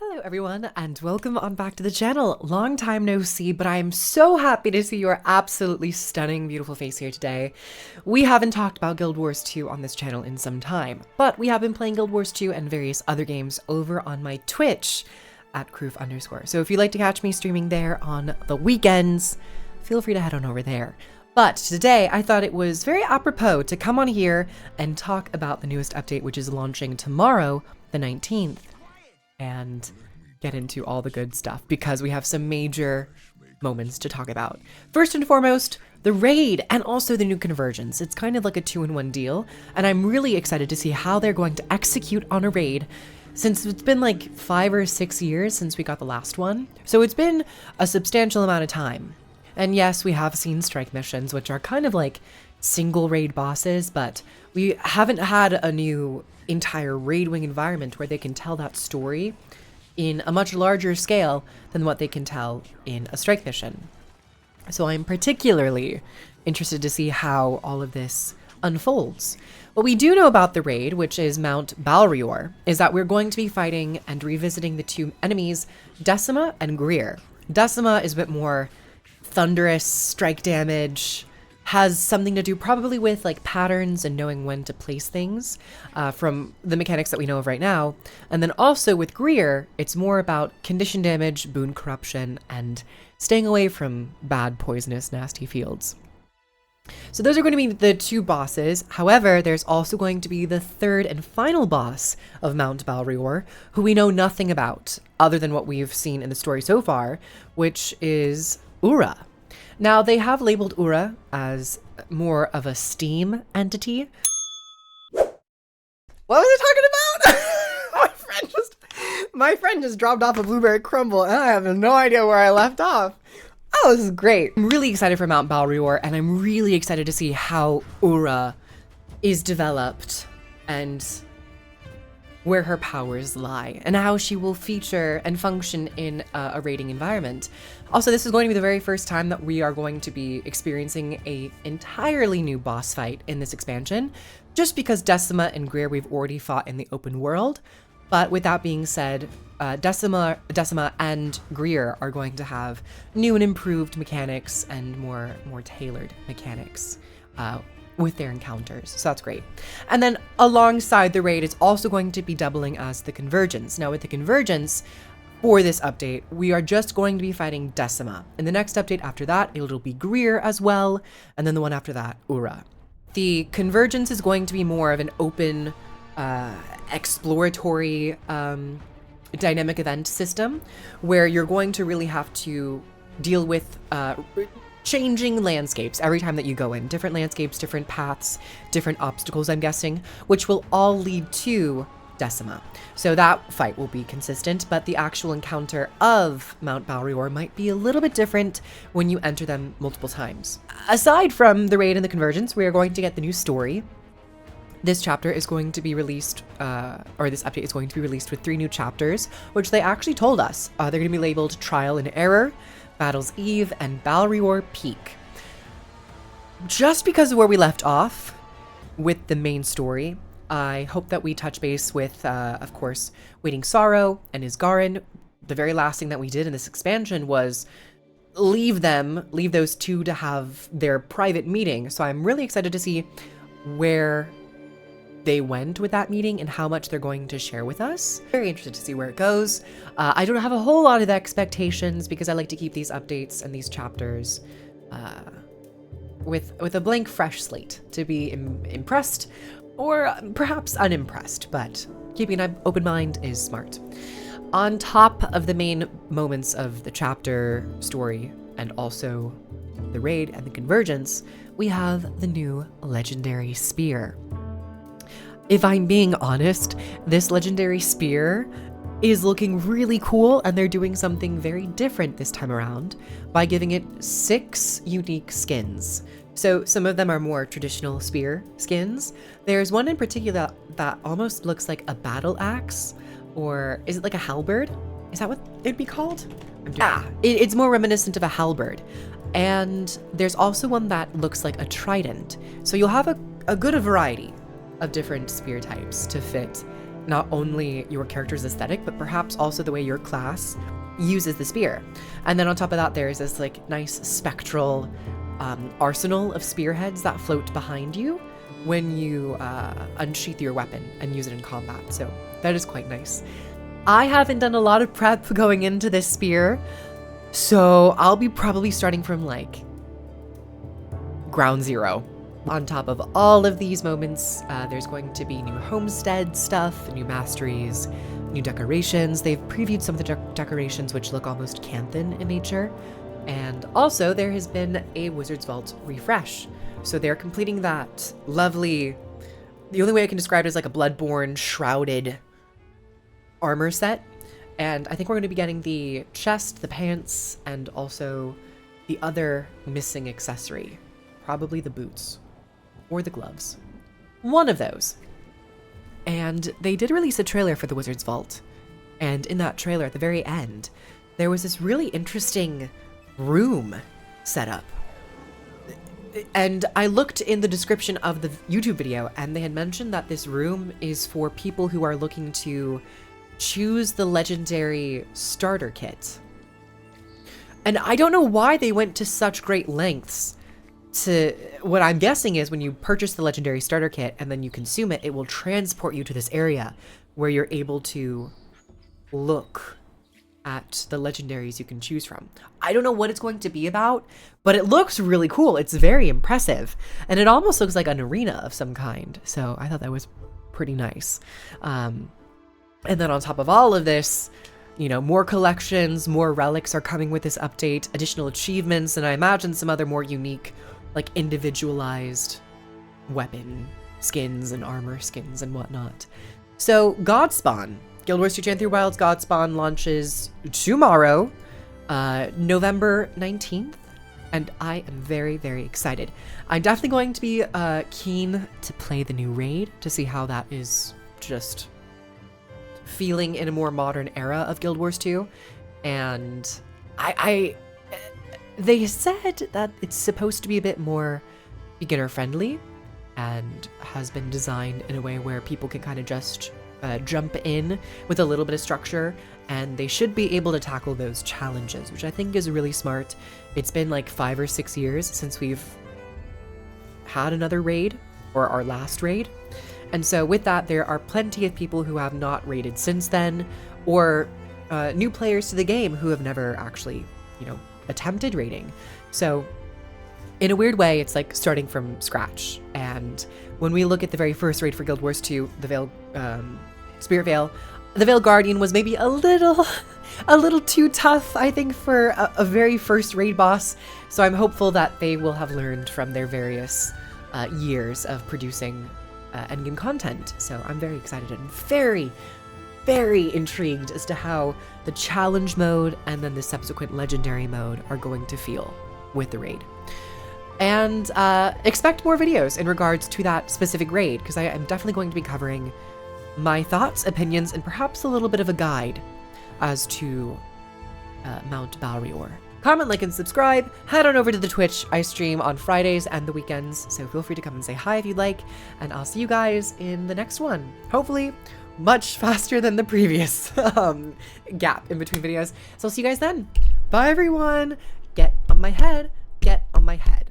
Hello everyone and welcome on back to the channel. Long time no see, but I am so happy to see your absolutely stunning, beautiful face here today. We haven't talked about Guild Wars 2 on this channel in some time, but we have been playing Guild Wars 2 and various other games over on my Twitch at KROOF_. So if you'd like to catch me streaming there on the weekends, feel free to head on over there. But today I thought it was very apropos to come on here and talk about the newest update, which is launching tomorrow, the 19th. And get into all the good stuff because we have some major moments to talk about. First and foremost, the raid and also the new Convergence. It's kind of like a 2-in-1 deal, and I'm really excited to see how they're going to execute on a raid since it's been like 5 or 6 years since we got the last one. So it's been a substantial amount of time. And yes, we have seen strike missions, which are kind of like single raid bosses, but we haven't had a new entire raid wing environment where they can tell that story in a much larger scale than what they can tell in a strike mission. So I'm particularly interested to see how all of this unfolds. What we do know about the raid, which is Mount Balrior, is that we're going to be fighting and revisiting the two enemies, Decima and Greer. Decima is a bit more thunderous, strike damage, has something to do probably with like patterns and knowing when to place things from the mechanics that we know of right now. And then also with Greer, it's more about condition damage, boon corruption, and staying away from bad, poisonous, nasty fields. So those are going to be the two bosses. However, there's also going to be the third and final boss of Mount Balrior, who we know nothing about other than what we've seen in the story so far, which is Ura. Now, they have labeled Ura as more of a Steam entity. What was I talking about? my friend just dropped off a blueberry crumble, and I have no idea where I left off. Oh, this is great. I'm really excited for Mount Balrior, and I'm really excited to see how Ura is developed and where her powers lie and how she will feature and function in a raiding environment. Also, this is going to be the very first time that we are going to be experiencing a entirely new boss fight in this expansion, just because Decima and Greer we've already fought in the open world. But with that being said, Decima and Greer are going to have new and improved mechanics and more tailored mechanics with their encounters, so that's great. And then alongside the raid, it's also going to be doubling as the Convergence. Now with the Convergence, for this update, we are just going to be fighting Decima. In the next update after that, it'll be Greer as well, and then the one after that, Ura. The Convergence is going to be more of an open, exploratory, dynamic event system, where you're going to really have to deal with changing landscapes every time that you go in. Different landscapes, different paths, different obstacles, I'm guessing, which will all lead to Decima. So that fight will be consistent, but the actual encounter of Mount Balrior might be a little bit different when you enter them multiple times. Aside from the raid and the Convergence, we are going to get the new story. This chapter is going to be released, or this update is going to be released with 3 new chapters, which they actually told us. They're going to be labeled Trial and Error, Battle's Eve, and Balrior Peak. Just because of where we left off with the main story, I hope that we touch base with, of course, Waiting Sorrow and Isgarin. The very last thing that we did in this expansion was leave those two to have their private meeting. So I'm really excited to see where they went with that meeting and how much they're going to share with us. Very interested to see where it goes. I don't have a whole lot of expectations because I like to keep these updates and these chapters with a blank, fresh slate to be impressed or perhaps unimpressed, but keeping an open mind is smart. On top of the main moments of the chapter story and also the raid and the Convergence, we have the new legendary spear. If I'm being honest, this legendary spear is looking really cool, and they're doing something very different this time around by giving it 6 unique skins. So some of them are more traditional spear skins. There's one in particular that almost looks like a battle axe, or is it like a halberd? Is that what it'd be called? It's more reminiscent of a halberd. And there's also one that looks like a trident. So you'll have a good variety of different spear types to fit not only your character's aesthetic, but perhaps also the way your class uses the spear. And then on top of that, there's this like nice spectral arsenal of spearheads that float behind you when you unsheath your weapon and use it in combat. So that is quite nice. I haven't done a lot of prep going into this spear, so I'll be probably starting from like ground zero. On top of all of these moments, there's going to be new homestead stuff, new masteries, new decorations. They've previewed some of the decorations which look almost Canthan in nature. And also there has been a Wizard's Vault refresh. So they're completing that lovely, the only way I can describe it is like a Bloodborne shrouded armor set. And I think we're going to be getting the chest, the pants, and also the other missing accessory. Probably the boots. Or the gloves. One of those. And they did release a trailer for the Wizard's Vault. And in that trailer, at the very end, there was this really interesting room set up. And I looked in the description of the YouTube video, and they had mentioned that this room is for people who are looking to choose the legendary starter kit. And I don't know why they went to such great lengths to, what I'm guessing is when you purchase the legendary starter kit and then you consume it, it will transport you to this area where you're able to look at the legendaries you can choose from. I don't know what it's going to be about, but it looks really cool. It's very impressive. And it almost looks like an arena of some kind. So I thought that was pretty nice. And then on top of all of this, you know, more collections, more relics are coming with this update, additional achievements, and I imagine some other more unique, like individualized weapon skins and armor skins and whatnot. So Godspawn, Guild Wars 2 Chan 3 Wilds Godspawn launches tomorrow, November 19th, and I am very, very excited. I'm definitely going to be keen to play the new raid to see how that is just feeling in a more modern era of Guild Wars 2. And they said that it's supposed to be a bit more beginner friendly and has been designed in a way where people can kind of just jump in with a little bit of structure, and they should be able to tackle those challenges, which I think is really smart. It's been like 5 or 6 years since we've had another raid, or our last raid. And so with that, there are plenty of people who have not raided since then, or new players to the game who have never actually, you know, attempted raiding. So in a weird way, it's like starting from scratch. And when we look at the very first raid for Guild Wars 2, the Veil, Spirit Veil, the Veil Guardian was maybe a little too tough, I think, for a very first raid boss. So I'm hopeful that they will have learned from their various years of producing endgame content. So I'm very excited and very, very intrigued as to how the challenge mode and then the subsequent legendary mode are going to feel with the raid. And expect more videos in regards to that specific raid, because I am definitely going to be covering my thoughts, opinions, and perhaps a little bit of a guide as to Mount Balrior. Comment, like, and subscribe. Head on over to the Twitch. I stream on Fridays and the weekends, so feel free to come and say hi if you'd like, and I'll see you guys in the next one. Hopefully much faster than the previous gap in between videos. So I'll see you guys then. Bye, everyone. Get on my head. Get on my head.